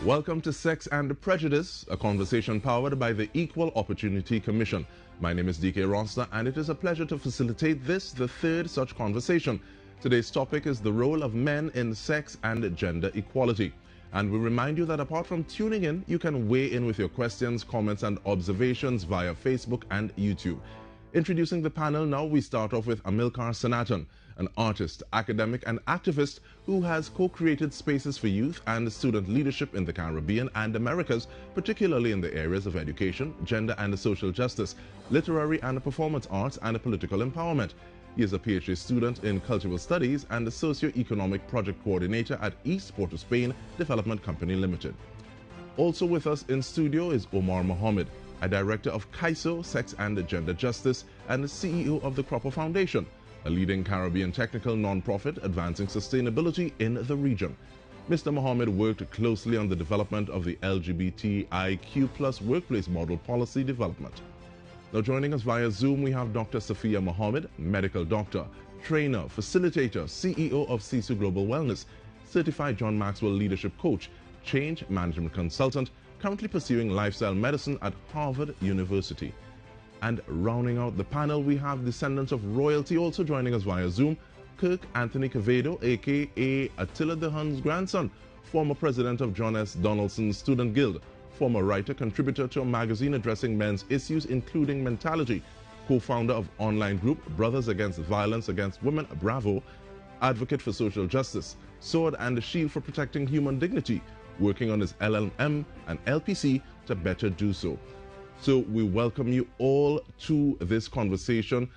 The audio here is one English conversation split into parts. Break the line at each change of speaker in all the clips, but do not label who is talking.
Welcome to Sex and Prejudice, a conversation powered by the Equal Opportunity Commission. My name is DK Roster, and it is a pleasure to facilitate this, the third such conversation. Today's topic is the role of men in sex and gender equality. And we remind you that apart from tuning in, you can weigh in with your questions, comments, and observations via Facebook and YouTube. Introducing the panel now, we start off with Amilcar Sanatan, an artist, academic, and activist who has co-created spaces for youth and student leadership in the Caribbean and Americas, particularly in the areas of education, gender and social justice, literary and performance arts, and political empowerment. He is a PhD student in cultural studies and a socio-economic project coordinator at East Port of Spain Development Company Limited. Also with us in studio is Omar Mohammed, a director of CAISO, Sex and Gender Justice, and the CEO of the Cropper Foundation, a leading Caribbean technical non-profit advancing sustainability in the region. Mr. Mohammed worked closely on the development of the LGBTIQ+ workplace model policy development. Now joining us via Zoom, we have Dr. Safia Mohammed, medical doctor, trainer, facilitator, CEO of CISU Global Wellness, certified John Maxwell leadership coach, change management consultant, currently pursuing lifestyle medicine at Harvard University. And rounding out the panel, we have descendants of royalty also joining us via Zoom, Kirk Anthony Quevedo, aka Attila the Hun's grandson, former president of John S. Donaldson's Student Guild, former writer, contributor to a magazine addressing men's issues including mentality, co-founder of online group Brothers Against Violence Against Women, Bravo, advocate for social justice, sword and shield for protecting human dignity, working on his LLM and LPC to better do so. So we welcome you all to this conversation,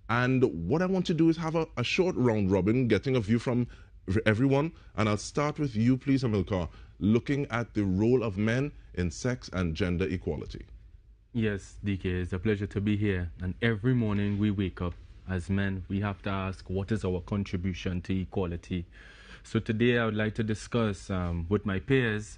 and what I want to do is have a short round robin, getting a view from everyone, and I'll start with you, please, Amilcar, looking at the role of men in sex and gender equality.
Yes, DK, it's a pleasure to be here, and every morning we wake up as men, we have to ask what is our contribution to equality. So today I would like to discuss with my peers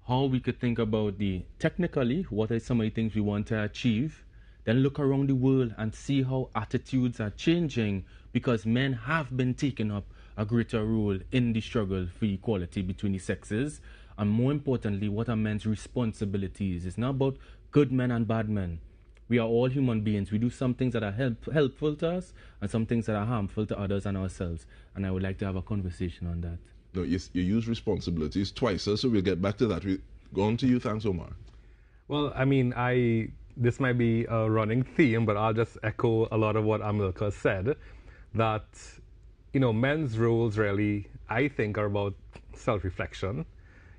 how we could think about technically, what are some of the things we want to achieve, then look around the world and see how attitudes are changing, because men have been taking up a greater role in the struggle for equality between the sexes, and more importantly, what are men's responsibilities. It's not about good men and bad men. We are all human beings. We do some things that are helpful to us and some things that are harmful to others and ourselves, and I would like to have a conversation on that.
No, you use responsibilities twice, so we'll get back to that. We go on to you. Thanks, Omar.
Well, I mean, this might be a running theme, but I'll just echo a lot of what Amilcar said, that, men's roles really, I think, are about self-reflection,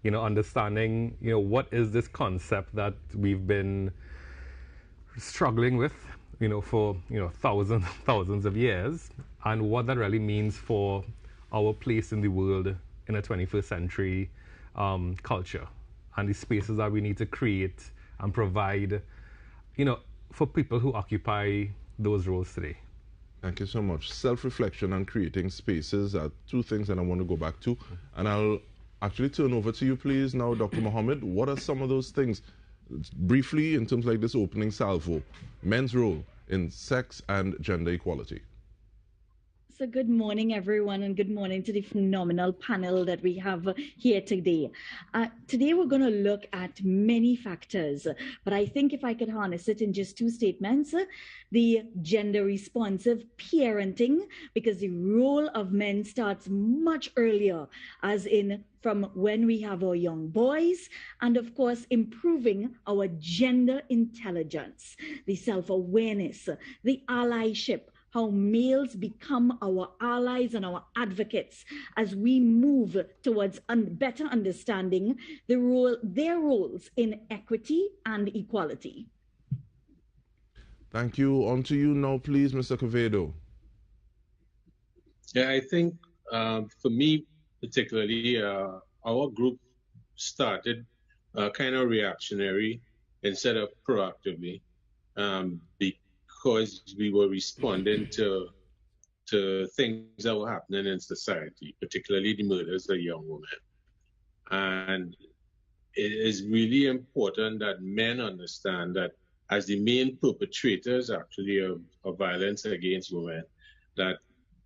understanding, what is this concept that we've been struggling with, for, thousands of years, and what that really means for our place in the world in a 21st century culture, and the spaces that we need to create and provide, for people who occupy those roles today.
Thank you so much. Self-reflection and creating spaces are two things that I want to go back to, and I'll actually turn over to you, please, now, Dr. Mohammed. What are some of those things, briefly, in terms like this opening salvo, men's role in sex and gender equality?
So good morning, everyone, and good morning to the phenomenal panel that we have here today. Today, we're going to look at many factors, but I think if I could harness it in just two statements, the gender-responsive parenting, because the role of men starts much earlier, as in from when we have our young boys, and of course, improving our gender intelligence, the self-awareness, the allyship, how males become our allies and our advocates as we move towards better understanding their roles in equity and equality.
Thank you. On to you now, please, Mr. Quevedo.
Yeah, I think for me particularly, our group started kind of reactionary instead of proactively. Because we were responding to things that were happening in society, particularly the murders of young women. And it is really important that men understand that as the main perpetrators actually of violence against women, that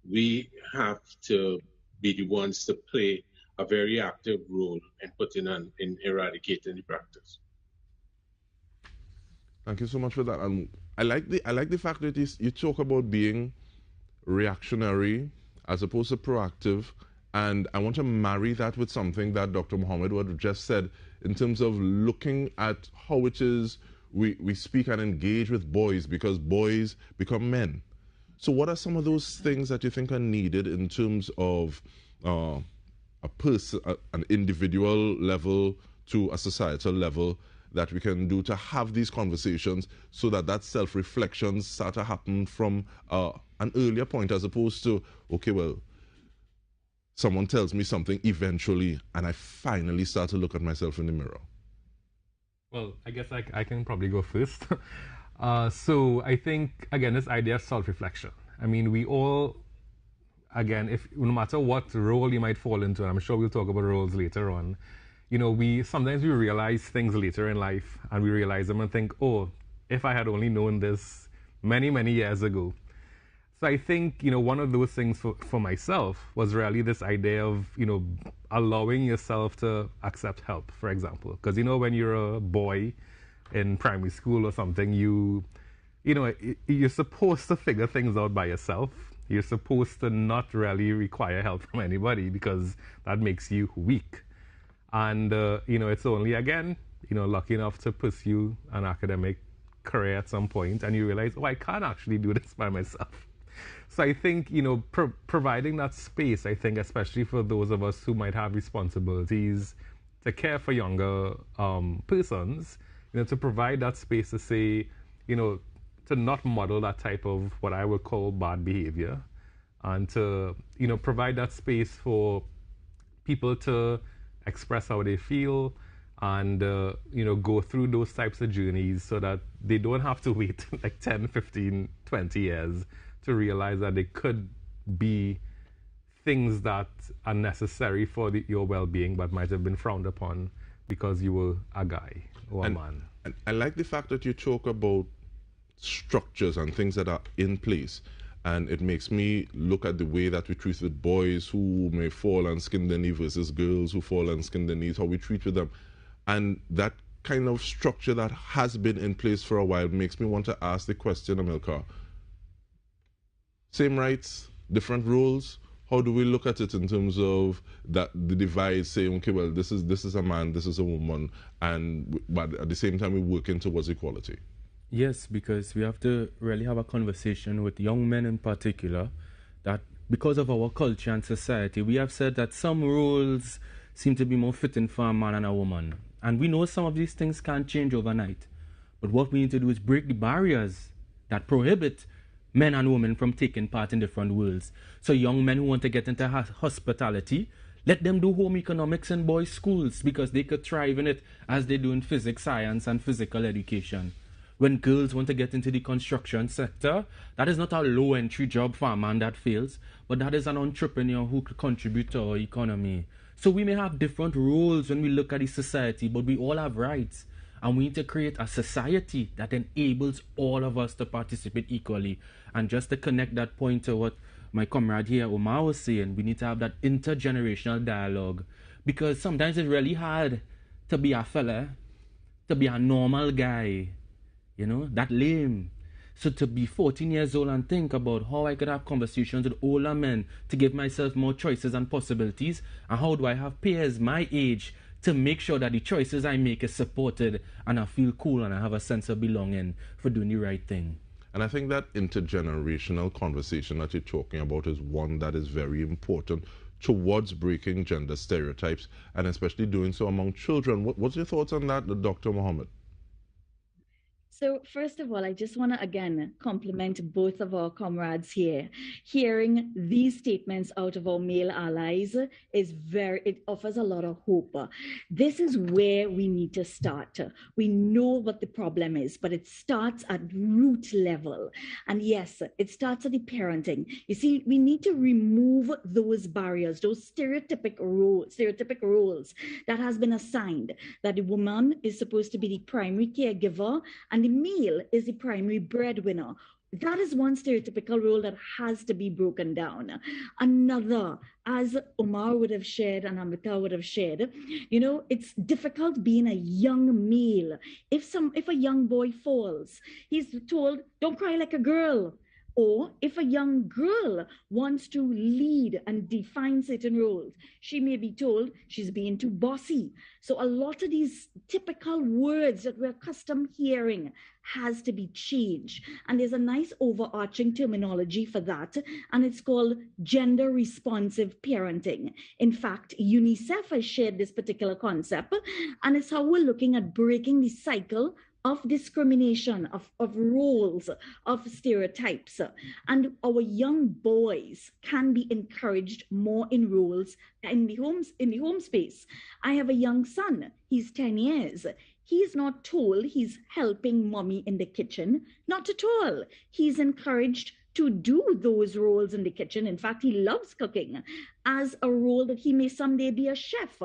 we have to be the ones to play a very active role in putting and in eradicating the practice.
Thank you so much for that. And I like the fact that you talk about being reactionary as opposed to proactive. And I want to marry that with something that Dr. Muhammad would just said in terms of looking at how it is we speak and engage with boys, because boys become men. So what are some of those things that you think are needed in terms of a person, an individual level to a societal level, that we can do to have these conversations so that that self-reflection start to happen from an earlier point, as opposed to, okay, well, someone tells me something eventually and I finally start to look at myself in the mirror?
Well, I guess I can probably go first. So I think, again, this idea of self-reflection. I mean, we all, again, no matter what role you might fall into, and I'm sure we'll talk about roles later on, you know, sometimes we realize things later in life, and we realize them and think, oh, if I had only known this many, many years ago. So I think, you know, one of those things for myself was really this idea of, you know, allowing yourself to accept help, for example. Because, you know, when you're a boy in primary school or something, you know, you're supposed to figure things out by yourself. You're supposed to not really require help from anybody, because that makes you weak. And, you know, it's only, again, you know, lucky enough to pursue an academic career at some point, and you realize, oh, I can't actually do this by myself. So I think, you know, providing that space, I think, especially for those of us who might have responsibilities to care for younger persons, you know, to provide that space to say, you know, to not model that type of what I would call bad behavior, and to, you know, provide that space for people to express how they feel, and, you know, go through those types of journeys so that they don't have to wait like 10, 15, 20 years to realize that they could be things that are necessary for your well-being but might have been frowned upon because you were a guy or a man.
And I like the fact that you talk about structures and things that are in place. And it makes me look at the way that we treat with boys who may fall and skin their knee versus girls who fall and skin their knees, how we treat with them. And that kind of structure that has been in place for a while makes me want to ask the question, Amilcar. Same rights, different rules. How do we look at it in terms of that the divide, saying, okay, well, this is a man, this is a woman, but at the same time we're working towards equality?
Yes, because we have to really have a conversation with young men in particular, that because of our culture and society, we have said that some roles seem to be more fitting for a man and a woman. And we know some of these things can't change overnight. But what we need to do is break the barriers that prohibit men and women from taking part in different worlds. So young men who want to get into hospitality, let them do home economics in boys' schools, because they could thrive in it as they do in physics, science, and physical education. When girls want to get into the construction sector, that is not a low-entry job for a man that fails, but that is an entrepreneur who could contribute to our economy. So we may have different roles when we look at the society, but we all have rights. And we need to create a society that enables all of us to participate equally. And just to connect that point to what my comrade here, Omar, was saying, we need to have that intergenerational dialogue. Because sometimes it's really hard to be a fella, to be a normal guy, you know, that lame. So to be 14 years old and think about how I could have conversations with older men to give myself more choices and possibilities, and how do I have peers my age to make sure that the choices I make is supported and I feel cool and I have a sense of belonging for doing the right thing.
And I think that intergenerational conversation that you're talking about is one that is very important towards breaking gender stereotypes, and especially doing so among children. What's your thoughts on that, Dr. Muhammad?
So first of all, I just want to again compliment both of our comrades here. Hearing these statements out of our male allies it offers a lot of hope. This is where we need to start. We know what the problem is, but it starts at root level. And yes, it starts at the parenting. You see, we need to remove those barriers, those stereotypic roles that has been assigned, that the woman is supposed to be the primary caregiver and the male is the primary breadwinner. That is one stereotypical role that has to be broken down. Another, as Omar would have shared and Amrita would have shared, it's difficult being a young male. If a young boy falls, he's told, don't cry like a girl. Or if a young girl wants to lead and define certain roles, she may be told she's being too bossy. So a lot of these typical words that we're accustomed hearing has to be changed. And there's a nice overarching terminology for that, and it's called gender responsive parenting. In fact, UNICEF has shared this particular concept, and it's how we're looking at breaking the cycle of discrimination, of roles, of stereotypes. And our young boys can be encouraged more in roles in the home space. I have a young son, he's 10 years. He's not told he's helping mommy in the kitchen, not at all. He's encouraged to do those roles in the kitchen. In fact, he loves cooking as a role that he may someday be a chef.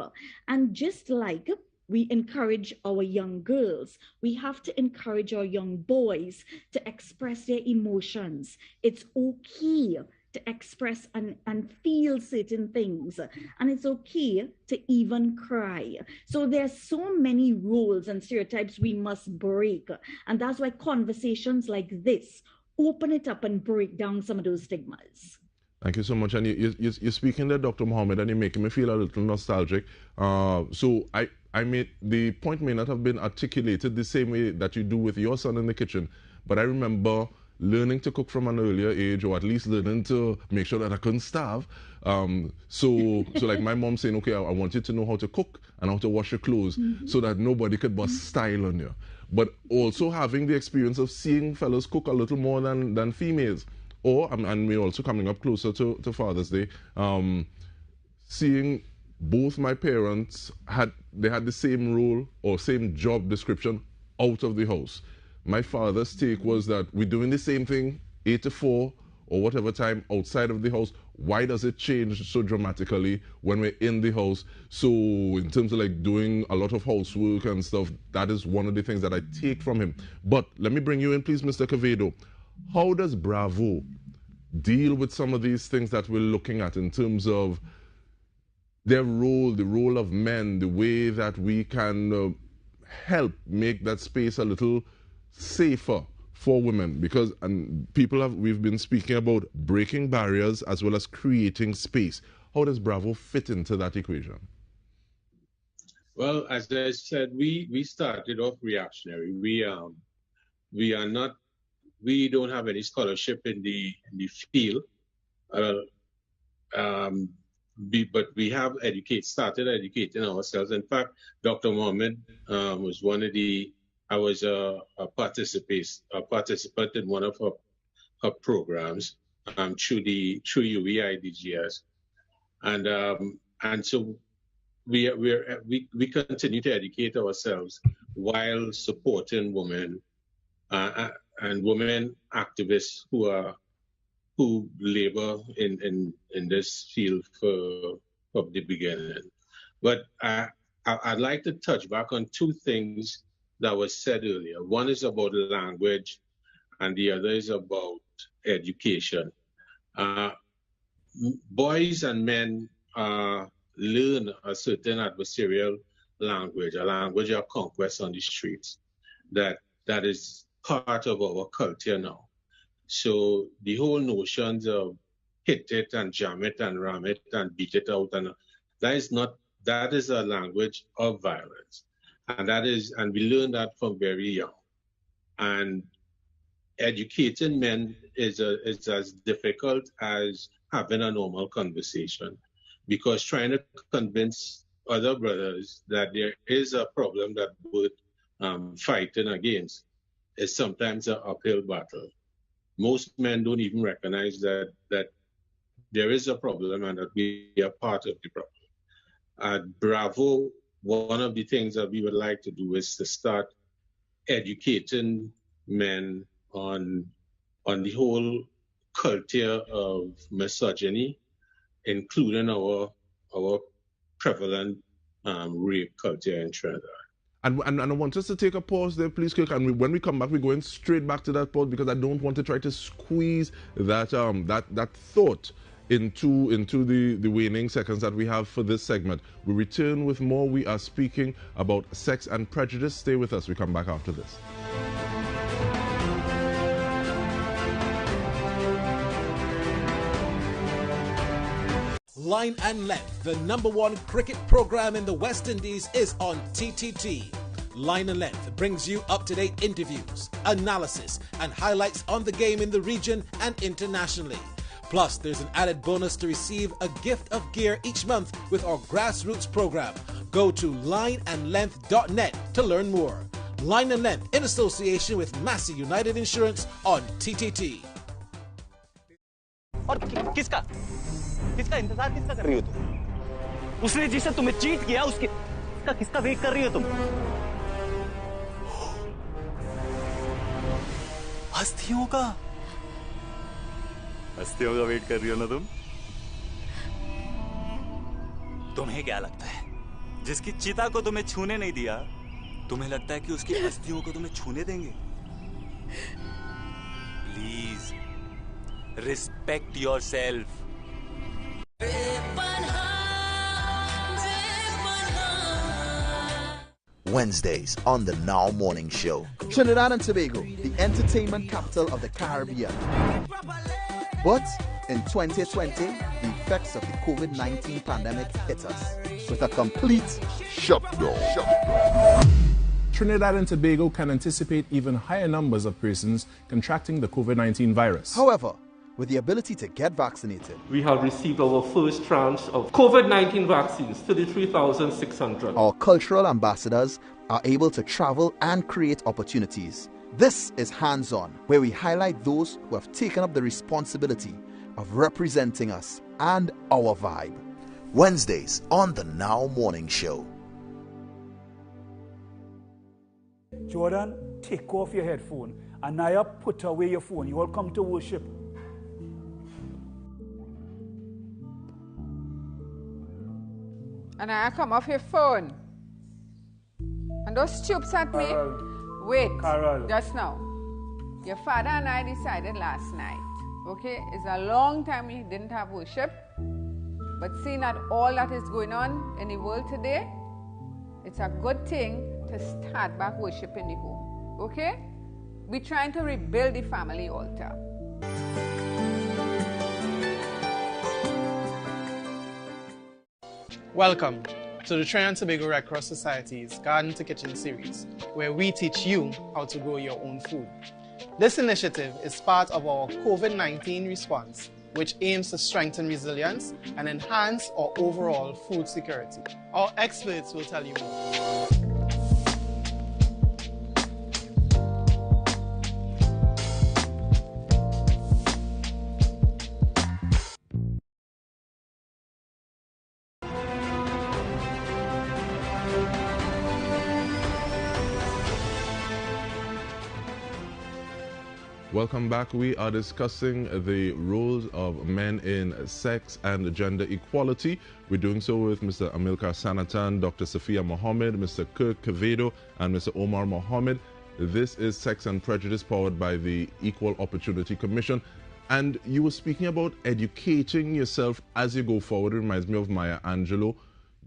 And just like we encourage our young girls, we have to encourage our young boys to express their emotions. It's okay to express and feel certain things, and it's okay to even cry. So there's so many roles and stereotypes we must break, and that's why conversations like this open it up and break down some of those stigmas.
Thank you so much. And you're speaking there, Dr. Mohammed, and you're making me feel a little nostalgic. So the point may not have been articulated the same way that you do with your son in the kitchen, but I remember learning to cook from an earlier age, or at least learning to make sure that I couldn't starve. So like my mom saying, okay, I want you to know how to cook and how to wash your clothes, so that nobody could bust style on you. But also having the experience of seeing fellows cook a little more than females. And we're also coming up closer to Father's Day, seeing both my parents had the same role or same job description out of the house. My father's take was that we're doing the same thing 8 to 4 or whatever time outside of the house. Why does it change so dramatically when we're in the house? So in terms of like doing a lot of housework and stuff, that is one of the things that I take from him. But let me bring you in, please, Mr. Quevedo. How does Bravo deal with some of these things that we're looking at in terms of their role, the role of men, the way that we can help make that space a little safer for women? Because we've been speaking about breaking barriers as well as creating space. How does Bravo fit into that equation?
Well, as I said, we started off reactionary. We don't have any scholarship in the field, but we have started educating ourselves. In fact, Dr. Mohammed was one of I was a participant in one of her programs through UEIDGS, and so we continue to educate ourselves while supporting women. And women activists who labor in this field from the beginning. But I'd like to touch back on two things that was said earlier. One is about language, and the other is about education. Boys and men learn a certain adversarial language, a language of conquest on the streets that is part of our culture now. So the whole notions of hit it and jam it and ram it and beat it out, and that is a language of violence. And we learn that from very young. And educating men is as difficult as having a normal conversation, because trying to convince other brothers that there is a problem that we're fighting against is sometimes an uphill battle. Most men don't even recognize that there is a problem and that we are part of the problem. At Bravo, one of the things that we would like to do is to start educating men on the whole culture of misogyny, including our prevalent rape culture in Trinidad.
And I want us to take a pause there, please, Kirk. And when we come back, we're going straight back to that pause because I don't want to try to squeeze that that thought into the waning seconds that we have for this segment. We return with more. We are speaking about Sex and Prejudice. Stay with us. We come back after this.
Line and Length, the #1 cricket program in the West Indies, is on TTT. Line and Length brings you up-to-date interviews, analysis, and highlights on the game in the region and internationally. Plus, there's an added bonus to receive a gift of gear each month with our grassroots program. Go to lineandlength.net to learn more. Line and Length in association with Massey United Insurance on TTT.
और किसका इंतजार किसका कर रही हो तुम? उसने जिसे तुम्हें चीट किया उसके किसका वेट कर रही हो तुम? हस्तियों का वेट कर रही हो ना तुम? तुम्हें क्या लगता है जिसकी चिता को तुम्हें छूने नहीं दिया, तुम्हें लगता है कि उसकी हस्तियों को तुम्हें छूने देंगे? Please respect yourself.
Wednesdays on the Now Morning Show. Trinidad and Tobago, the entertainment capital of the Caribbean. But in 2020, the effects of the COVID-19 pandemic hit us with a complete shutdown.
Trinidad and Tobago can anticipate even higher numbers of persons contracting the COVID-19 virus.
However, with the ability to get vaccinated,
we have received our first tranche of COVID-19 vaccines, 33,600.
Our cultural ambassadors are able to travel and create opportunities. This is Hands-On, where we highlight those who have taken up the responsibility of representing us and our vibe. Wednesdays on the Now Morning Show.
Jordan, take off your headphone. Anaya, put away your phone. You all come to worship.
Anaya, come off your phone. And those stoops at me. Wait,
Carol.
just now. Your father and I decided last night, okay, it's a long time we didn't have worship. But seeing that all that is going on in the world today, it's a good thing to start back worship in the home, okay? We're trying to rebuild the family altar.
Welcome to the Trinidad and Tobago Red Cross Society's Garden to Kitchen series, where we teach you how to grow your own food. This initiative is part of our COVID-19 response, which aims to strengthen resilience and enhance our overall food security. Our experts will tell you more.
Welcome back. We are discussing the roles of men in sex and gender equality. We're doing so with Mr. Amilcar Sanatan, Dr. Sophia Mohammed, Mr. Kirk Quevedo, and Mr. Omar Mohammed. This is Sex and Prejudice, powered by the Equal Opportunity Commission. And you were speaking about educating yourself as you go forward. It reminds me of Maya Angelou.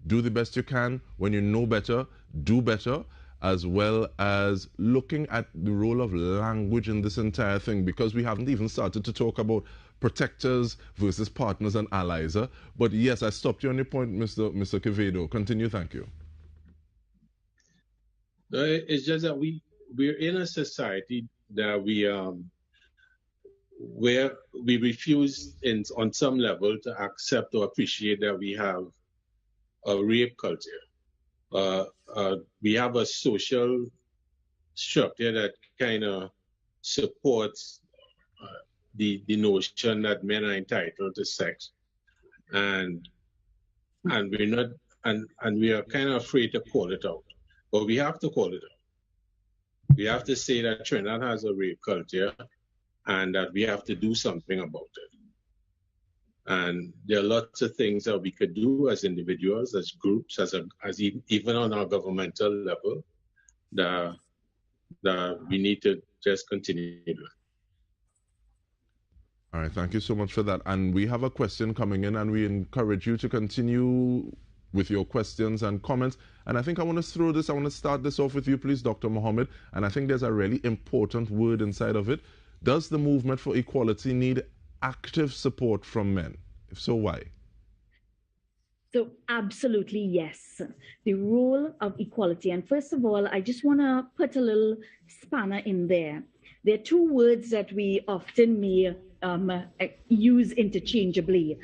Do the best you can. When you know better, do better, as well as looking at the role of language in this entire thing, because we haven't even started to talk about protectors versus partners and allies. But yes, I stopped you on your point, Mr. Quevedo. Continue, thank you.
It's just that we're in a society that where we refuse on some level to accept or appreciate that we have a rape culture. We have a social structure that kind of supports the notion that men are entitled to sex, and we're not, and we are kind of afraid to call it out, but we have to call it out. We have to say that Trinidad has a rape culture, and that we have to do something about it. And there are lots of things that we could do as individuals, as groups, as even on our governmental level, that we need to just continue doing.
All right, thank you so much for that. And we have a question coming in, and we encourage you to continue with your questions and comments. And I think I want to start this off with you, please, Dr. Mohammed. And I think there's a really important word inside of it. Does the movement for equality need active support from men? If so, why?
So absolutely yes. The role of equality. And first of all, I just want to put a little spanner in there. There are two words that we often may use interchangeably: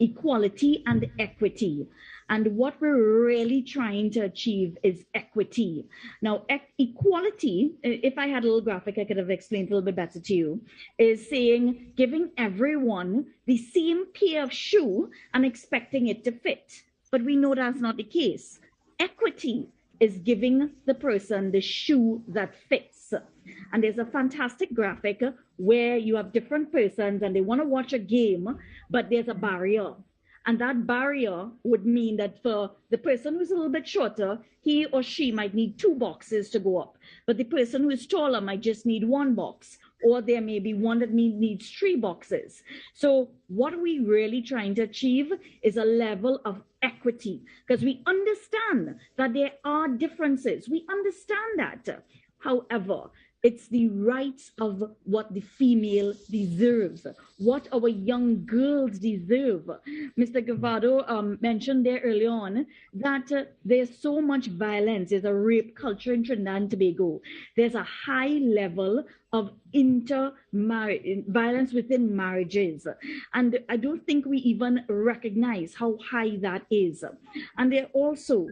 equality and equity. And what we're really trying to achieve is equity. Now, equality, if I had a little graphic, I could have explained a little bit better to you, is saying giving everyone the same pair of shoe and expecting it to fit. But we know that's not the case. Equity is giving the person the shoe that fits. And there's a fantastic graphic where you have different persons and they want to watch a game, but there's a barrier. And that barrier would mean that for the person who's a little bit shorter, he or she might need 2 boxes to go up. But the person who is taller might just need 1 box. Or there may be one that needs 3 boxes. So what are we really trying to achieve is a level of equity, because we understand that there are differences. We understand that. However, it's the rights of what the female deserves, what our young girls deserve. Mr. Gavado mentioned there early on that there's so much violence. There's a rape culture in Trinidad and Tobago. There's a high level of violence within marriages. And I don't think we even recognize how high that is. And there also,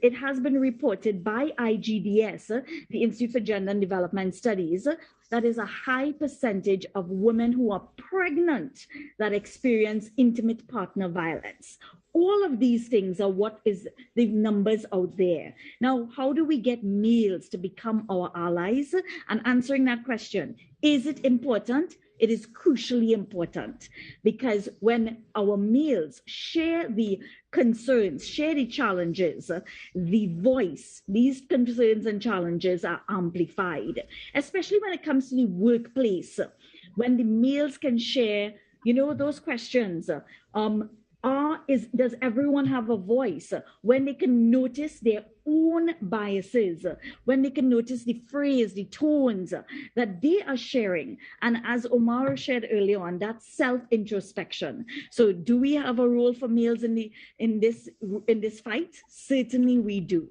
it has been reported by IGDS, the Institute for Gender and Development Studies, that is a high percentage of women who are pregnant that experience intimate partner violence. All of these things are what is the numbers out there. Now, how do we get males to become our allies? And answering that question, is it important? It is crucially important, because when our males share the concerns, share the challenges, the voice, these concerns and challenges are amplified, especially when it comes to the workplace, when the males can share, those questions. Does everyone have a voice? When they can notice their own biases, when they can notice the phrase, the tones that they are sharing. And as Omar shared earlier on, that's self-introspection. So do we have a role for males in this fight? Certainly we do.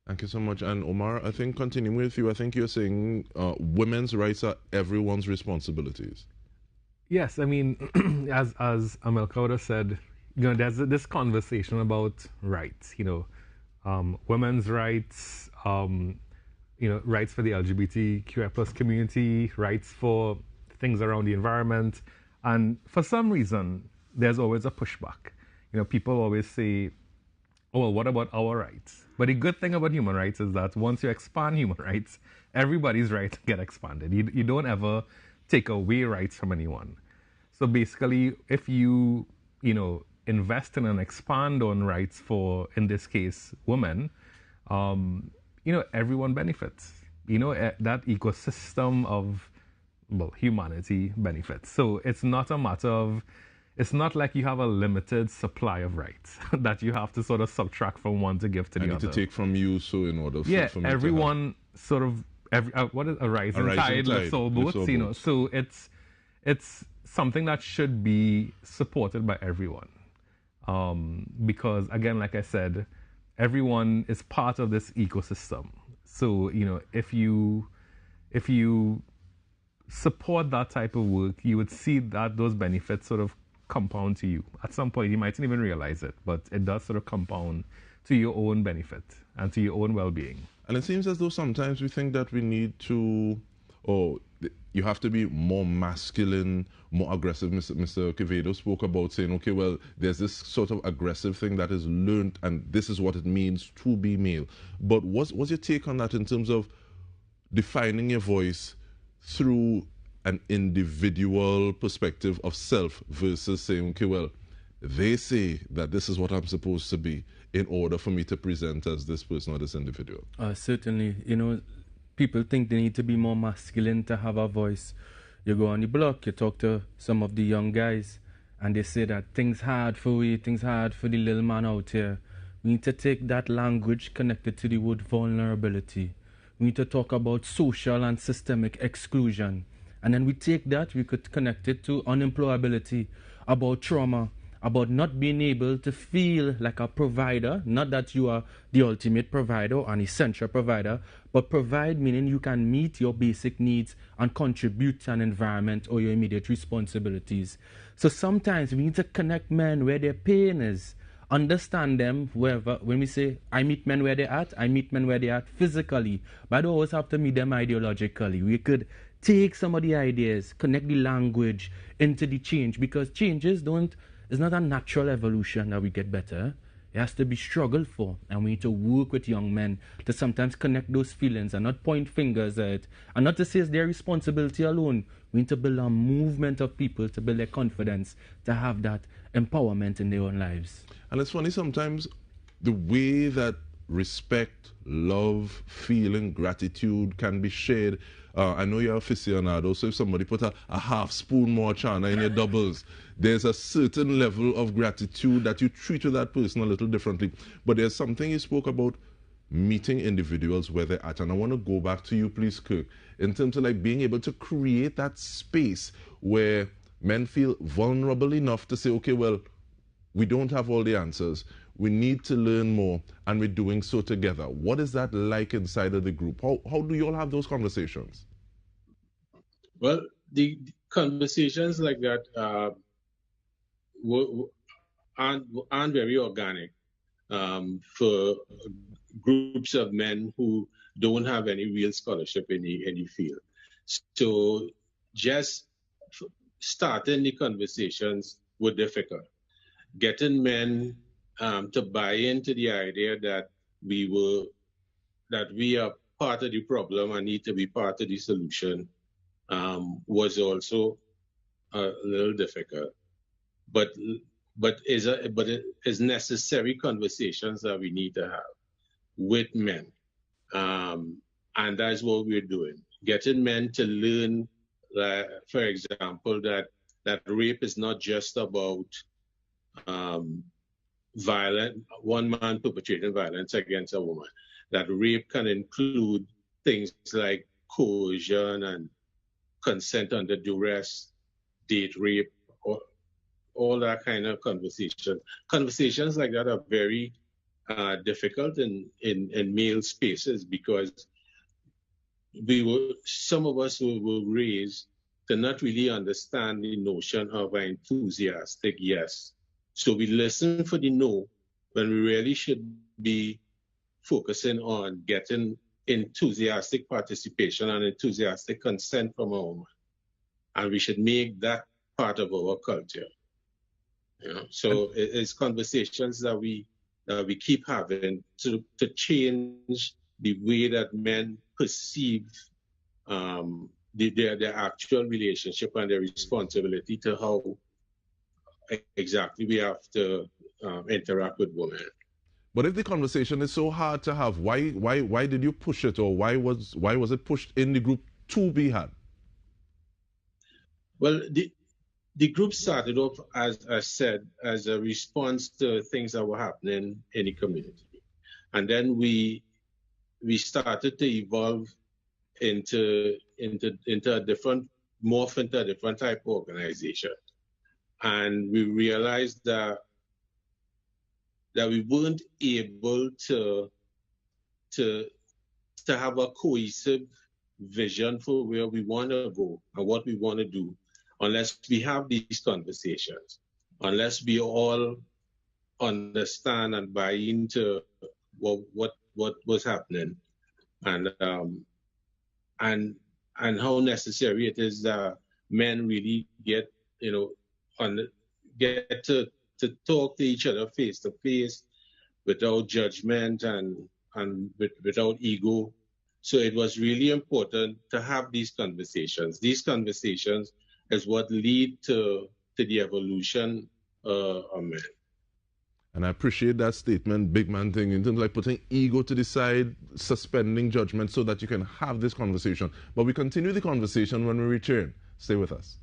Thank you so much. And Omar, I think continuing with you, I think you're saying women's rights are everyone's responsibilities.
Yes, I mean, as Amelka would have said, there's this conversation about rights, women's rights, rights for the LGBTQI plus community, rights for things around the environment. And for some reason, there's always a pushback. People always say, oh, well, what about our rights? But the good thing about human rights is that once you expand human rights, everybody's rights get expanded. You don't ever take away rights from anyone. So basically, if you, invest in and expand on rights for, in this case, women, everyone benefits. That ecosystem of, humanity benefits. So it's not a matter of, it's not like you have a limited supply of rights that you have to sort of subtract from one to give to the other.
I need to take from you, so in order for me
everyone
to
sort of, what is a rising tide lifts all boats, So it's something that should be supported by everyone. Because again, like I said, everyone is part of this ecosystem. So, if you support that type of work, you would see that those benefits sort of compound to you. At some point, you mightn't even realize it, but it does sort of compound to your own benefit and to your own well-being.
And it seems as though sometimes we think that we need to, or you have to be more masculine, more aggressive. Mr. Quevedo spoke about saying, okay, well, there's this sort of aggressive thing that is learned, and this is what it means to be male. But what's your take on that in terms of defining your voice through an individual perspective of self versus saying, okay, well, they say that this is what I'm supposed to be in order for me to present as this person or this individual?
Certainly. You know, people think they need to be more masculine to have a voice. You go on the block, you talk to some of the young guys, and they say that things hard for we, things hard for the little man out here. We need to take that language connected to the word vulnerability. We need to talk about social and systemic exclusion. And then we take that, we could connect it to unemployability, about trauma, about not being able to feel like a provider, not that you are the ultimate provider or an essential provider, but provide meaning you can meet your basic needs and contribute to an environment or your immediate responsibilities. So sometimes we need to connect men where their pain is, understand them wherever. When we say, I meet men where they're at, I meet men where they're at physically, but I don't always have to meet them ideologically. We could take some of the ideas, connect the language into the change, because changes it's not a natural evolution that we get better. It has to be struggled for, and we need to work with young men to sometimes connect those feelings and not point fingers at it, and not to say it's their responsibility alone. We need to build a movement of people to build their confidence, to have that empowerment in their own lives.
And it's funny sometimes the way that respect, love, feeling, gratitude can be shared. I know you're aficionado, so if somebody put a half spoon more chana in your doubles, there's a certain level of gratitude that you treat with that person a little differently. But there's something you spoke about, meeting individuals where they're at. And I want to go back to you, please, Kirk, in terms of like being able to create that space where men feel vulnerable enough to say, okay, well, we don't have all the answers. We need to learn more, and we're doing so together. What is that like inside of the group? How do you all have those conversations?
Well, the conversations like that aren't very organic for groups of men who don't have any real scholarship in any field. So just starting the conversations were difficult. Getting men to buy into the idea that we are part of the problem and need to be part of the solution was also a little difficult. But it is necessary conversations that we need to have with men, and that's what we're doing. Getting men to learn, for example, that rape is not just about one man perpetrating violence against a woman. That rape can include things like coercion and consent under duress, date rape, or all that kind of conversation. Conversations like that are very difficult in male spaces, because some of us were raised to not really understand the notion of an enthusiastic yes. So we listen for the no when we really should be focusing on getting enthusiastic participation and enthusiastic consent from a woman. And we should make that part of our culture. You know? So it's conversations that we keep having to change the way that men perceive their actual relationship and their responsibility to how exactly we have to interact with women.
But if the conversation is so hard to have, why did you push it, or why was it pushed in the group to be had?
Well, the group started off, as I said, as a response to things that were happening in the community, and then we started to evolve into a different type of organization. And we realized that we weren't able to have a cohesive vision for where we want to go and what we want to do unless we have these conversations, unless we all understand and buy into what was happening, and how necessary it is that men really get to talk to each other face to face without judgment and without ego. So it was really important to have these conversations. These conversations is what lead to the evolution a man.
And I appreciate that statement, big man thing, in terms of like putting ego to the side, suspending judgment so that you can have this conversation. But we continue the conversation when we return. Stay with us.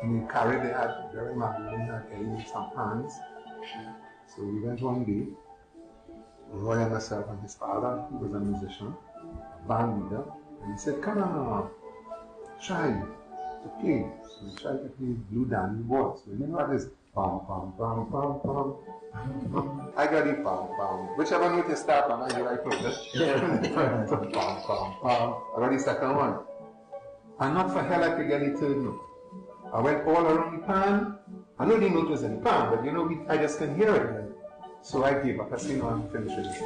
We carried the hat very much. We had some hands. So we went one day, Roy and myself and his father, who was a musician, a band leader, and he said, come on, try to play. So we tried to play Blue Dandy Waltz. So you know what is pam pam pam pam pam. I got it pam pam. Whichever note you start on, I get like it. Pam pam pam. I got the second one. And not for hell I could get the third note. I went all around the pan. I know the note was in the pan, but you know, I just couldn't hear it. So I gave up. I said, no, I'm finished with this.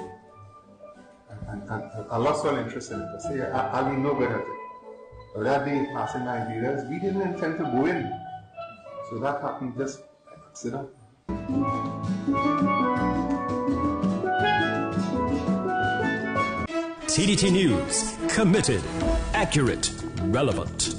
And I lost all interest in it. I said, I'll be no good at it. But that day, passing my leaders, we didn't intend to go in. So that happened just by accident.
TDT News. Committed. Accurate. Relevant.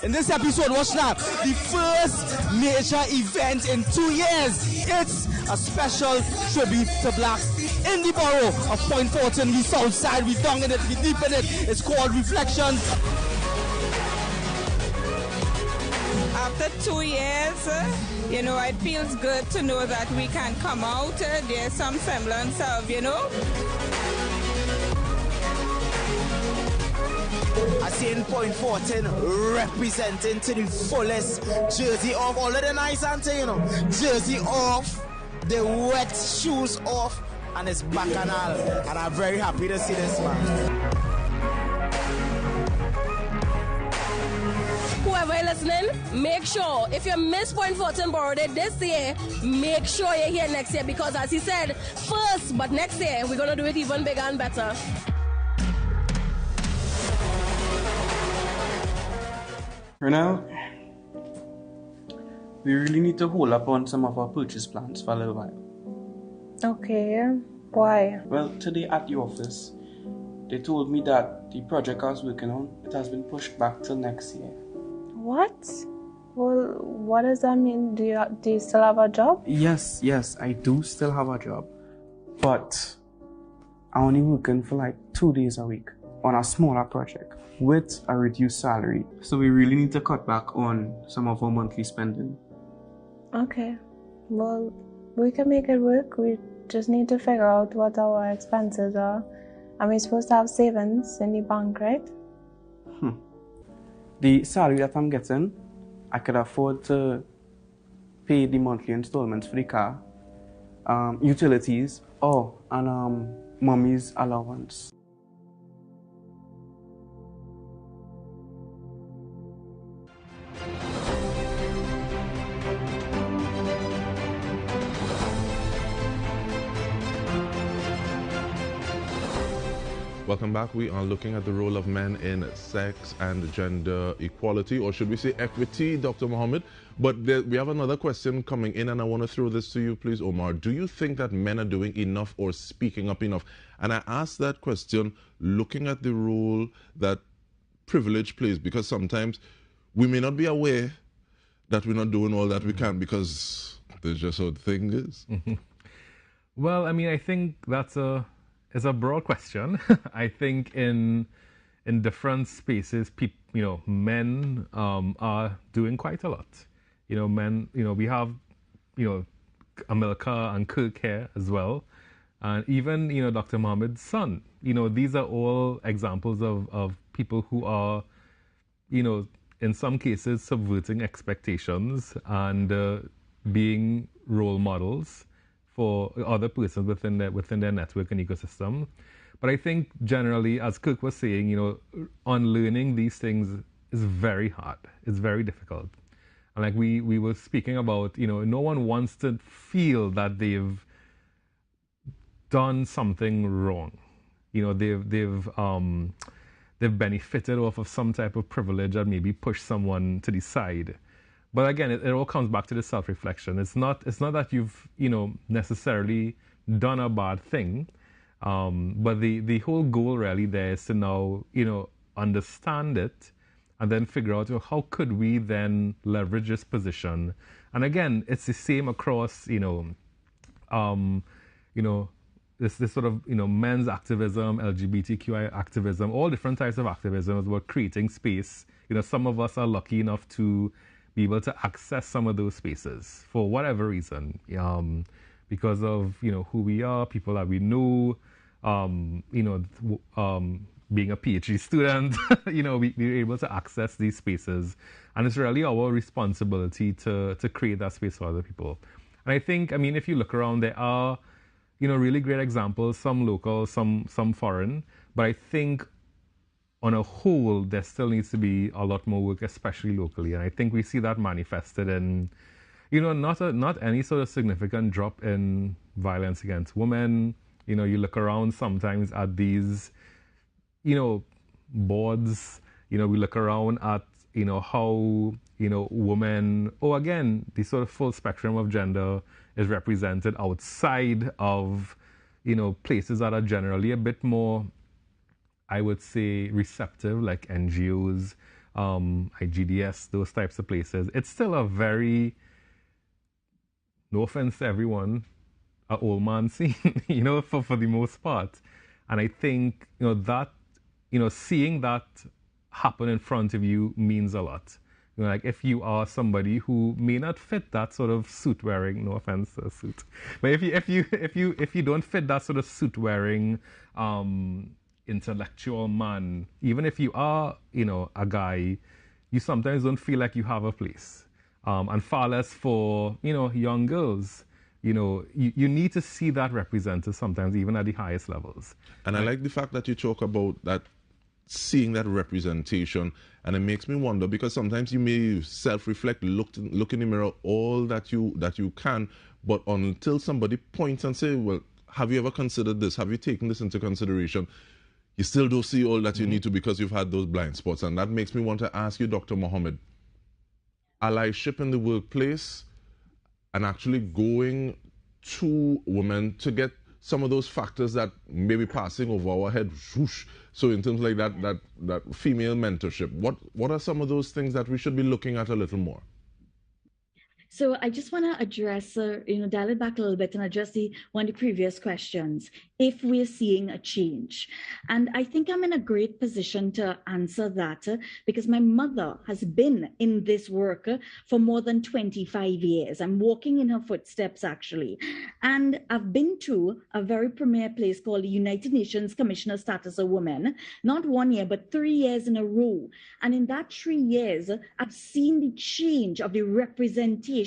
In this episode, watch that, the first major event in 2 years. It's a special tribute to blacks in the borough of Point Fortin, the south side. We down in it, we deep in it. It's called Reflections.
After 2 years, you know, it feels good to know that we can come out. There's some semblance of, you know.
I see in Point Fortin representing to the fullest, jersey off, all of the nice auntie, you know, jersey off, the wet shoes off, and it's bacchanal. And I'm very happy to see this, man.
Whoever is listening, make sure, if you miss Point Fortin Borough Day this year, make sure you're here next year, because as he said, first, but next year, we're going to do it even bigger and better.
Renal, we really need to hold up on some of our purchase plans for a little while.
Okay, why?
Well, today at the office, they told me that the project I was working on, it has been pushed back till next year.
What? Well, what does that mean? Do you still have a job?
Yes, I do still have a job. But I'm only working for like 2 days a week on a smaller project with a reduced salary. So we really need to cut back on some of our monthly spending.
Okay. Well, we can make it work. We just need to figure out what our expenses are. And we're supposed to have savings in the bank, right?
The salary that I'm getting, I could afford to pay the monthly installments for the car, utilities, and mommy's allowance.
Welcome back. We are looking at the role of men in sex and gender equality, or should we say equity, Dr. Mohammed? But we have another question coming in, and I want to throw this to you, please, Omar. Do you think that men are doing enough or speaking up enough? And I ask that question looking at the role that privilege plays, because sometimes we may not be aware that we're not doing all that we can because there's just how the thing is.
Well, I mean, I think that's it's a broad question. I think in different spaces, men are doing quite a lot. Men, we have, Amilcar and Kirk here as well. And even, Dr. Mohammed's son. These are all examples of people who are, in some cases subverting expectations and being role models for other persons within their network and ecosystem. But I think generally, as Kirk was saying, unlearning these things is very hard. It's very difficult. And like we were speaking about, no one wants to feel that they've done something wrong. They've benefited off of some type of privilege that maybe pushed someone to the side. But again, it all comes back to the self-reflection. It's not that you've, necessarily done a bad thing, but the whole goal really there is to now, understand it and then figure out how could we then leverage this position. And again, it's the same across, this sort of, men's activism, LGBTQI activism, all different types of activism is about creating space. Some of us are lucky enough to be able to access some of those spaces for whatever reason, because of, who we are, people that we know, being a PhD student, we're able to access these spaces. And it's really our responsibility to create that space for other people. And I think, if you look around, there are, really great examples, some local, some foreign. But I think on a whole, there still needs to be a lot more work, especially locally. And I think we see that manifested in, not any sort of significant drop in violence against women. You look around sometimes at these, boards, we look around at, how, women, again, the sort of full spectrum of gender is represented outside of, places that are generally a bit more, I would say, receptive, like NGOs, IGDS, those types of places. It's still a very, no offense to everyone, a old man scene, for the most part. And I think, that, seeing that happen in front of you means a lot. Like if you are somebody who may not fit that sort of suit wearing, no offense to a suit, but if you don't fit that sort of suit wearing, intellectual man, even if you are, a guy, you sometimes don't feel like you have a place. And far less for, young girls. You need to see that represented sometimes, even at the highest levels.
And I like the fact that you talk about that, seeing that representation, and it makes me wonder, because sometimes you may self-reflect, look in the mirror all that you can, but until somebody points and say, well, have you ever considered this? Have you taken this into consideration? You still don't see all that you need to, because you've had those blind spots. And that makes me want to ask you, Dr. Mohammed, allyship in the workplace and actually going to women to get some of those factors that may be passing over our head. Whoosh. So in terms like that female mentorship, what are some of those things that we should be looking at a little more?
So I just want to address, dial it back a little bit and address one of the previous questions, if we're seeing a change. And I think I'm in a great position to answer that because my mother has been in this work for more than 25 years. I'm walking in her footsteps, actually. And I've been to a very premier place called the United Nations Commissioner Status of Women, not 1 year, but 3 years in a row. And in that 3 years, I've seen the change of the representation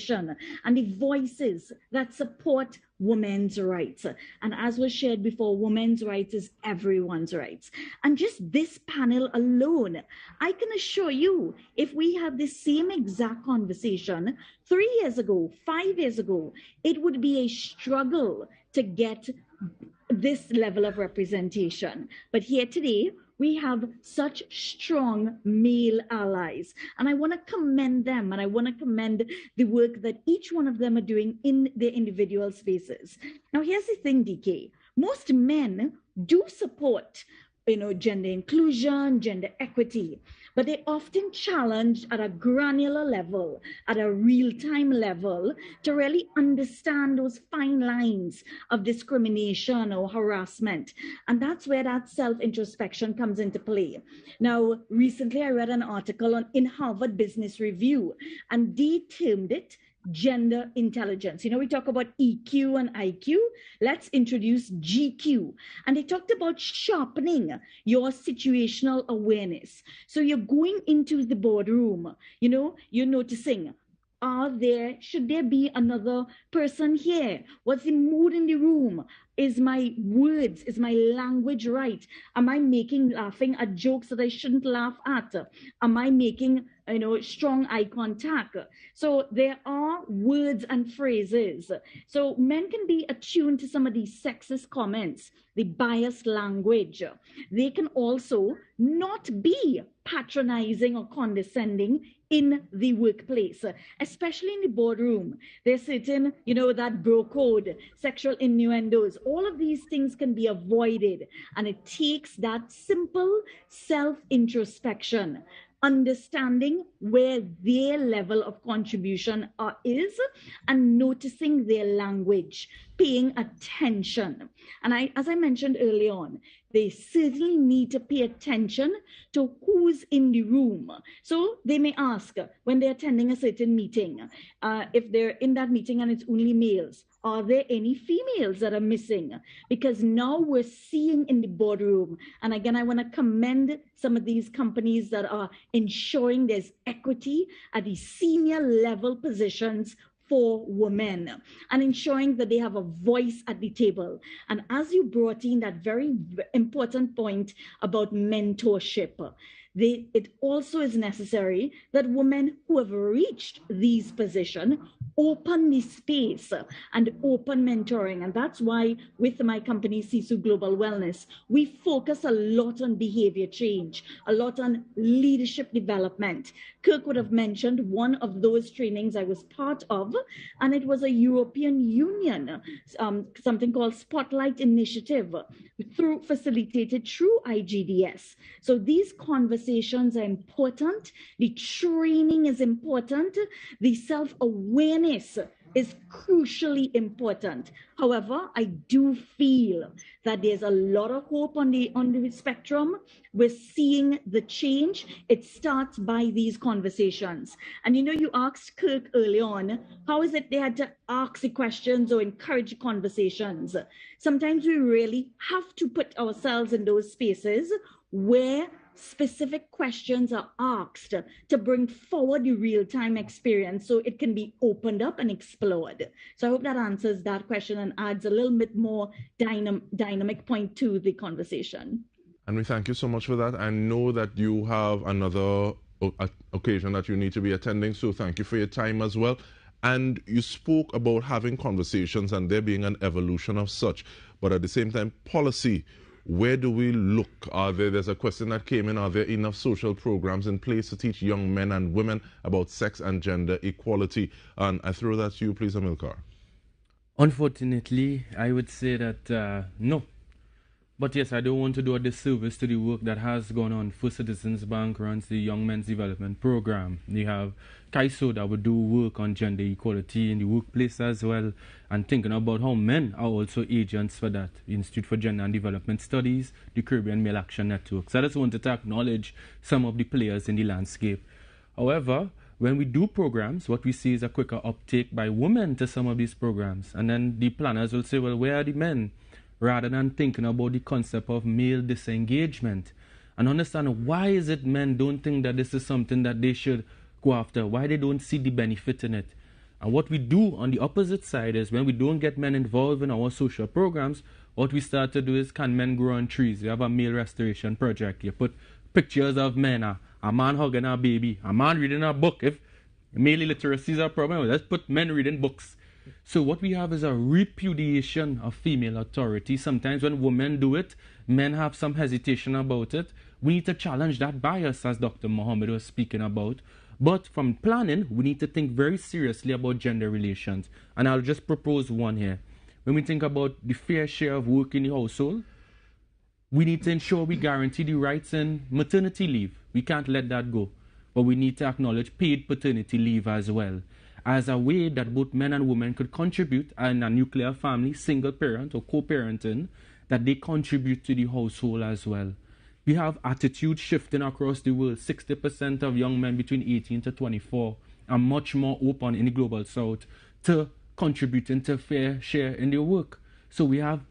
and the voices that support women's rights. And as was shared before, women's rights is everyone's rights. And just this panel alone, I can assure you, if we have the same exact conversation 3 years ago, 5 years ago, it would be a struggle to get this level of representation. But here today, we have such strong male allies. And I want to commend them, and I want to commend the work that each one of them are doing in their individual spaces. Now, here's the thing, DK. Most men do support, gender inclusion, gender equity, but they're often challenged at a granular level, at a real-time level, to really understand those fine lines of discrimination or harassment. And that's where that self-introspection comes into play. Now, recently I read an article in Harvard Business Review, and they termed it gender intelligence. We talk about EQ and IQ. Let's introduce GQ. And they talked about sharpening your situational awareness. So you're going into the boardroom, you're noticing, should there be another person here? What's the mood in the room? Is my words, is my language right? Am I laughing at jokes that I shouldn't laugh at? Am I making, strong eye contact? So there are words and phrases. So men can be attuned to some of these sexist comments, the biased language. They can also not be patronizing or condescending in the workplace, especially in the boardroom. There's certain, that bro code, sexual innuendos, all of these things can be avoided. And it takes that simple self-introspection, understanding where their level of contribution is, and noticing their language, paying attention. And as I mentioned early on, they certainly need to pay attention to who's in the room. So they may ask when they're attending a certain meeting, if they're in that meeting and it's only males, are there any females that are missing? Because now we're seeing in the boardroom, and again, I want to commend some of these companies that are ensuring there's equity at the senior level positions for women and ensuring that they have a voice at the table. And as you brought in that very important point about mentorship, it also is necessary that women who have reached these positions open the space and open mentoring. And that's why with my company, Sisu Global Wellness, we focus a lot on behavior change, a lot on leadership development. Kirk would have mentioned one of those trainings I was part of, and it was a European Union, something called Spotlight Initiative, facilitated through IGDS. So these conversations are important. The training is important. The self-awareness is crucially important. However, I do feel that there's a lot of hope on the spectrum. We're seeing the change. It starts by these conversations. And you asked Kirk early on, how is it they had to ask the questions or encourage conversations? Sometimes we really have to put ourselves in those spaces where specific questions are asked to bring forward the real-time experience so it can be opened up and explored. So I hope that answers that question and adds a little bit more dynamic point to the conversation.
And we thank you so much for that. I know that you have another occasion that you need to be attending, so thank you for your time as well. And you spoke about having conversations and there being an evolution of such, but at the same time, policy. Where do we look? There's a question that came in, are there enough social programs in place to teach young men and women about sex and gender equality? And I throw that to you, please, Amilcar.
Unfortunately, I would say that no. But yes, I don't want to do a disservice to the work that has gone on. First Citizens Bank runs the Young Men's Development Program. You have KAISO that would do work on gender equality in the workplace as well, and thinking about how men are also agents for that. The Institute for Gender and Development Studies, the Caribbean Male Action Network. So I just wanted to acknowledge some of the players in the landscape. However, when we do programs, what we see is a quicker uptake by women to some of these programs. And then the planners will say, well, where are the men? Rather than thinking about the concept of male disengagement and understand why is it men don't think that this is something that they should go after, why they don't see the benefit in it. And what we do on the opposite side is when we don't get men involved in our social programs, what we start to do is, can men grow on trees? You have a male restoration project. You put pictures of men, a man hugging a baby, a man reading a book. If male illiteracy is a problem, let's put men reading books. So what we have is a repudiation of female authority. Sometimes when women do it, men have some hesitation about it. We need to challenge that bias, as Dr. Mohammed was speaking about. But from planning, we need to think very seriously about gender relations. And I'll just propose one here. When we think about the fair share of work in the household, we need to ensure we guarantee the rights in maternity leave. We can't let that go. But we need to acknowledge paid paternity leave as well, as a way that both men and women could contribute in a nuclear family, single parent or co-parenting, that they contribute to the household as well. We have attitude shifting across the world. 60% of young men between 18 to 24 are much more open in the global south to contributing to fair share in their work. So we have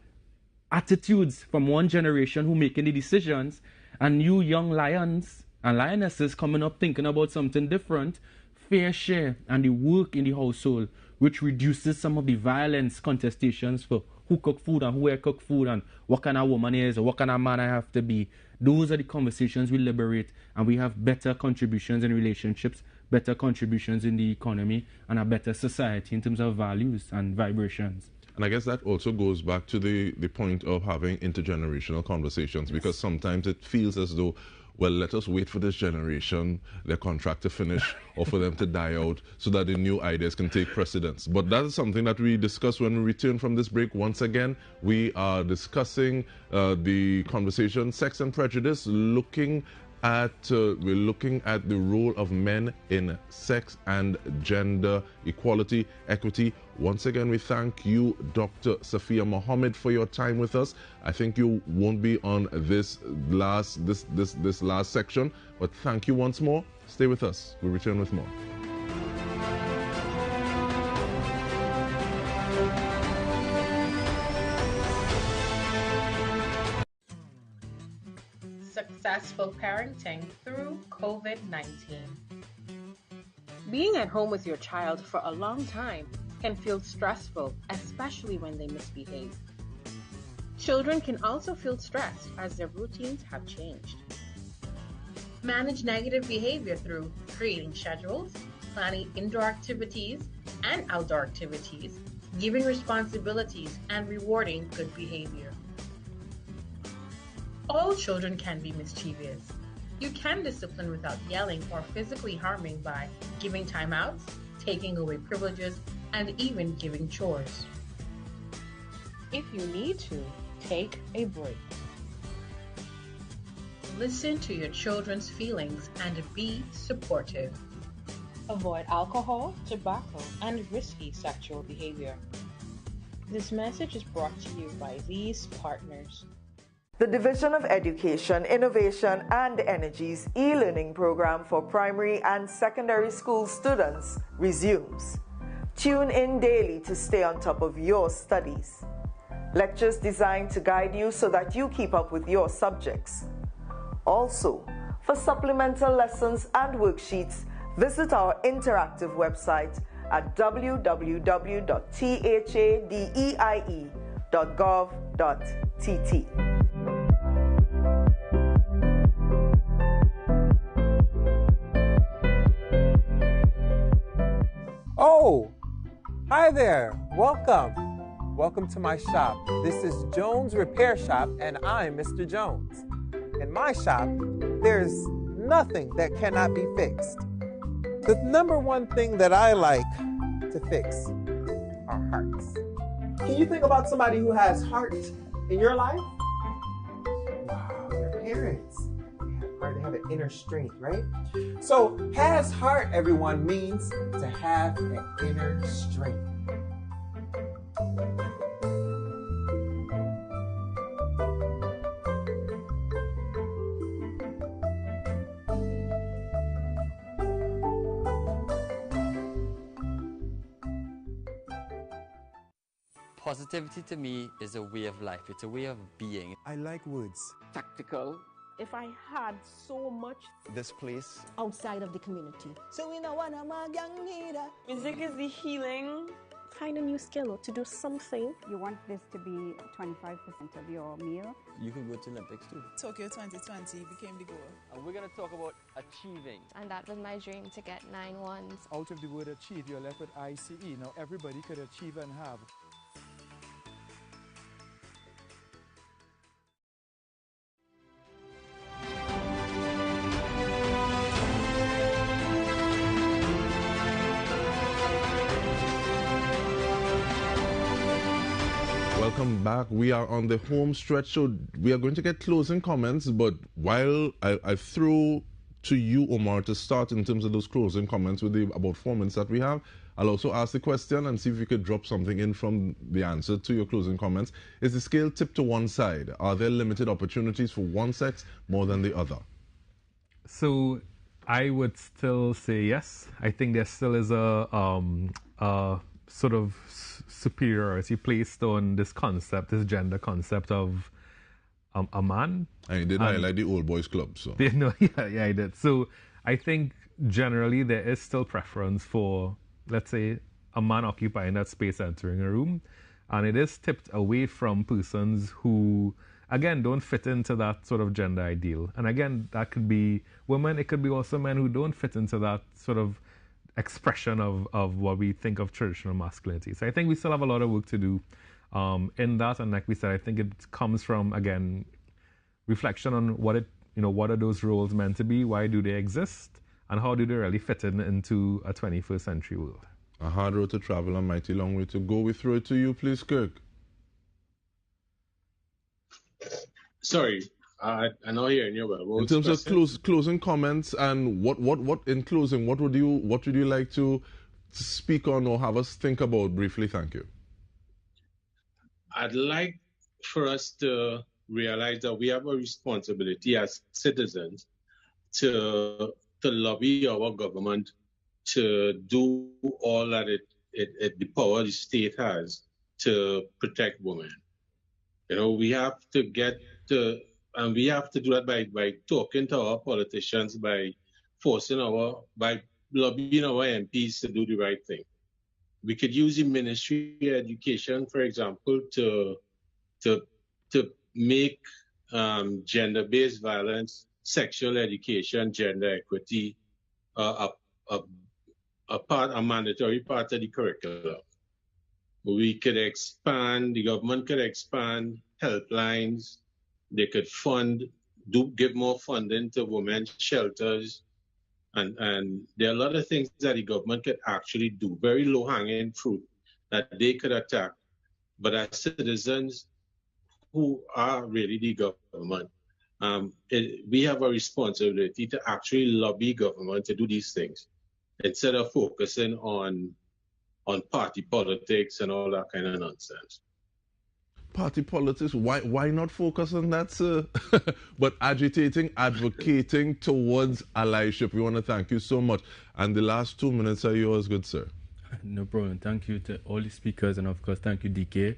attitudes from one generation who are making the decisions, and new young lions and lionesses coming up thinking about something different, fair share and the work in the household, which reduces some of the violence contestations for who cook food and who cook food and what kind of woman is or what kind of man I have to be. Those are the conversations we liberate, and we have better contributions in relationships, better contributions in the economy, and a better society in terms of values and vibrations.
And I guess that also goes back to the point of having intergenerational conversations, because sometimes it feels as though, well, let us wait for this generation, their contract to finish, or for them to die out, so that the new ideas can take precedence. But that is something that we discuss when we return from this break. Once again, we are discussing the conversation, Sex and Prejudice, we're looking at the role of men in sex and gender equality, equity. Once again, we thank you, Dr. Safia Mohammed, for your time with us. I think you won't be on this last section, but thank you once more. Stay with us. We'll return with more.
Successful parenting through COVID-19. Being at home with your child for a long time can feel stressful, especially when they misbehave. Children can also feel stressed as their routines have changed. Manage negative behavior through creating schedules, planning indoor activities and outdoor activities, giving responsibilities, and rewarding good behavior. All children can be mischievous. You can discipline without yelling or physically harming by giving timeouts, taking away privileges, and even giving chores. If you need to, take a break. Listen to your children's feelings and be supportive. Avoid alcohol, tobacco, and risky sexual behavior. This message is brought to you by these partners.
The Division of Education, Innovation and Energy's e-learning program for primary and secondary school students resumes. Tune in daily to stay on top of your studies. Lectures designed to guide you so that you keep up with your subjects. Also, for supplemental lessons and worksheets, visit our interactive website at www.thadeie.gov.tt.
Oh, hi there. Welcome to my shop. This is Jones Repair Shop, and I'm Mr. Jones. In my shop, there's nothing that cannot be fixed. The number one thing that I like to fix are hearts. Can you think about somebody who has heart in your life? Wow, your parents. They have an inner strength, right? So, has heart, everyone, means to have an inner strength.
Positivity to me is a way of life. It's a way of being.
I like words.
Tactical. If I had so much
this place
outside of the community.
So we know one of my young leader.
Music is the healing. Find a new skill to do something.
You want this to be 25% of your meal.
You can go to Olympics too.
Tokyo 2020 became the goal.
And we're going to talk about achieving.
And that was my dream, to get 9 ones.
Out of the word achieve, you're left with ICE. Now everybody could achieve and have.
Welcome back. We are on the home stretch, so we are going to get closing comments, but while I throw to you, Omar, to start in terms of those closing comments with the about 4 minutes that we have, I'll also ask the question and see if you could drop something in from the answer to your closing comments. Is the scale tipped to one side? Are there limited opportunities for one sex more than the other?
So I would still say yes. I think there still is a sort of superiority placed on this concept, this gender concept of a man.
And you did highlight the old boys club, so.
Yeah, I did. So I think generally there is still preference for, let's say, a man occupying that space entering a room, and it is tipped away from persons who, again, don't fit into that sort of gender ideal. And again, that could be women, it could be also men who don't fit into that sort of expression of what we think of traditional masculinity. So I think we still have a lot of work to do in that. And like we said, I think it comes from, again, reflection on what are those roles meant to be, why do they exist, and how do they really fit into a 21st century world.
A hard road to travel, a mighty long way to go. We throw it to you, please, Kirk.
Sorry, I'm not hearing you well.
In terms of closing comments, and what in closing, what would you like to speak on or have us think about briefly? Thank you.
I'd like for us to realize that we have a responsibility as citizens to lobby our government to do all that the power the state has to protect women. We have to get to, and we have to do that by talking to our politicians, by lobbying our MPs to do the right thing. We could use the Ministry of Education, for example, to make gender-based violence, sexual education, gender equity a mandatory part of the curriculum. We could expand, the government could expand helplines. They could give more funding to women's shelters. And there are a lot of things that the government could actually do, very low-hanging fruit that they could attack. But as citizens who are really the government, we have a responsibility to actually lobby government to do these things instead of focusing on party politics and all that kind of nonsense.
Party politics, why not focus on that, sir? But agitating, advocating towards allyship. We want to thank you so much. And the last 2 minutes are yours, good sir.
No problem. Thank you to all the speakers, and of course, thank you, DK.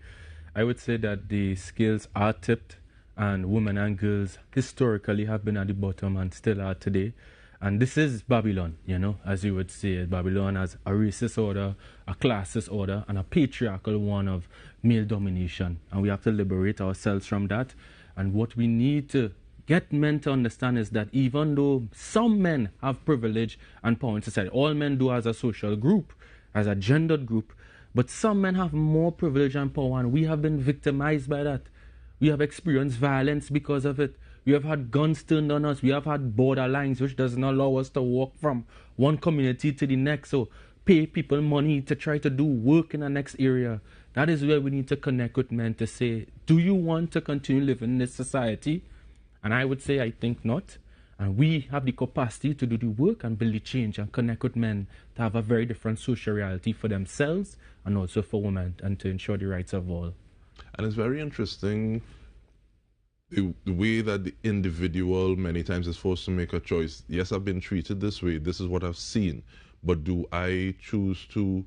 I would say that the scales are tipped, and women and girls historically have been at the bottom and still are today. And this is Babylon, as you would say. Babylon has a racist order, a classist order, and a patriarchal one of male domination. And we have to liberate ourselves from that. And what we need to get men to understand is that even though some men have privilege and power in society, all men do as a social group, as a gendered group, but some men have more privilege and power, and we have been victimized by that. We have experienced violence because of it. We have had guns turned on us. We have had border lines which doesn't allow us to walk from one community to the next. So pay people money to try to do work in the next area. That is where we need to connect with men to say, do you want to continue living in this society? And I would say, I think not. And we have the capacity to do the work and build the change and connect with men to have a very different social reality for themselves and also for women, and to ensure the rights of all.
And it's very interesting the way that the individual many times is forced to make a choice. Yes, I've been treated this way. This is what I've seen. But do I choose to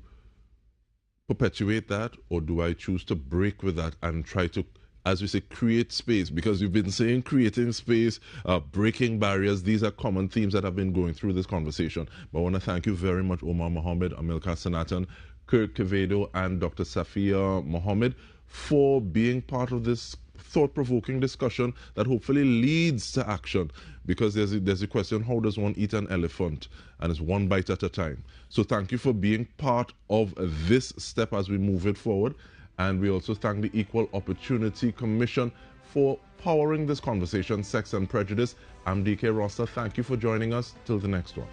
perpetuate that, or do I choose to break with that and try to, as we say, create space? Because you've been saying creating space, breaking barriers. These are common themes that have been going through this conversation. But I want to thank you very much, Omar Mohammed, Amilcar Sanatan, Kirk Quevedo, and Dr. Safia Mohammed, for being part of this thought-provoking discussion that hopefully leads to action, because there's a question, how does one eat an elephant? And it's one bite at a time. So thank you for being part of this step as we move it forward. And we also thank the Equal Opportunity Commission for powering this conversation, Sex and Prejudice. I'm DK Roster. Thank you for joining us. Till the next one.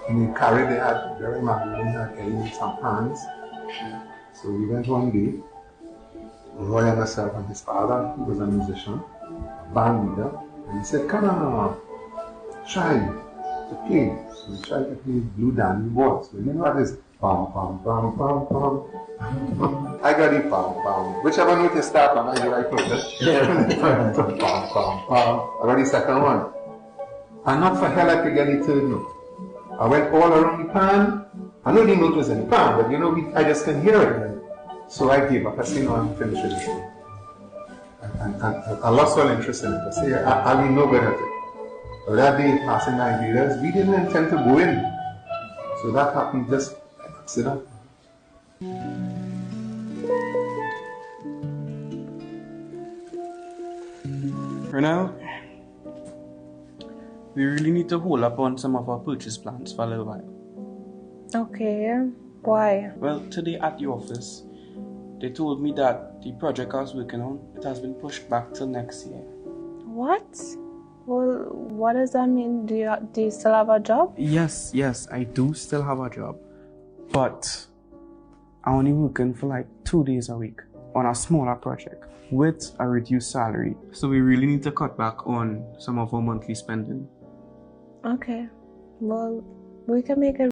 In the carry they had very Magdalene had getting some hands. So we went one day, Roy and myself and his father, who was a musician, a band leader, and he said, come on, try to play. So we tried to play Blue Dandy Boys. So you know what is bam bam bam bam bam. I got it bam bam. Whichever note you start on, I like it. Bam bam bam. I got the second one. And not for hell I could get the third note. I went all around the pan. I know the note was in the pan, but I just couldn't hear it. So I gave up. I said, no, I'm finished with this thing. And I lost all interest in it. I said, I'll be no good at it. But that day, passing Nigerians, we didn't intend to go in. So that happened just by accident.
For now, we really need to hold up on some of our purchase plans for a little while.
Okay, why?
Well, today at the office, they told me that the project I was working on, it has been pushed back till next year.
What? Well, what does that mean? Do you still have a job?
Yes, I do still have a job. But I'm only working for like 2 days a week on a smaller project with a reduced salary. So we really need to cut back on some of our monthly spending.
Okay, well, we can make it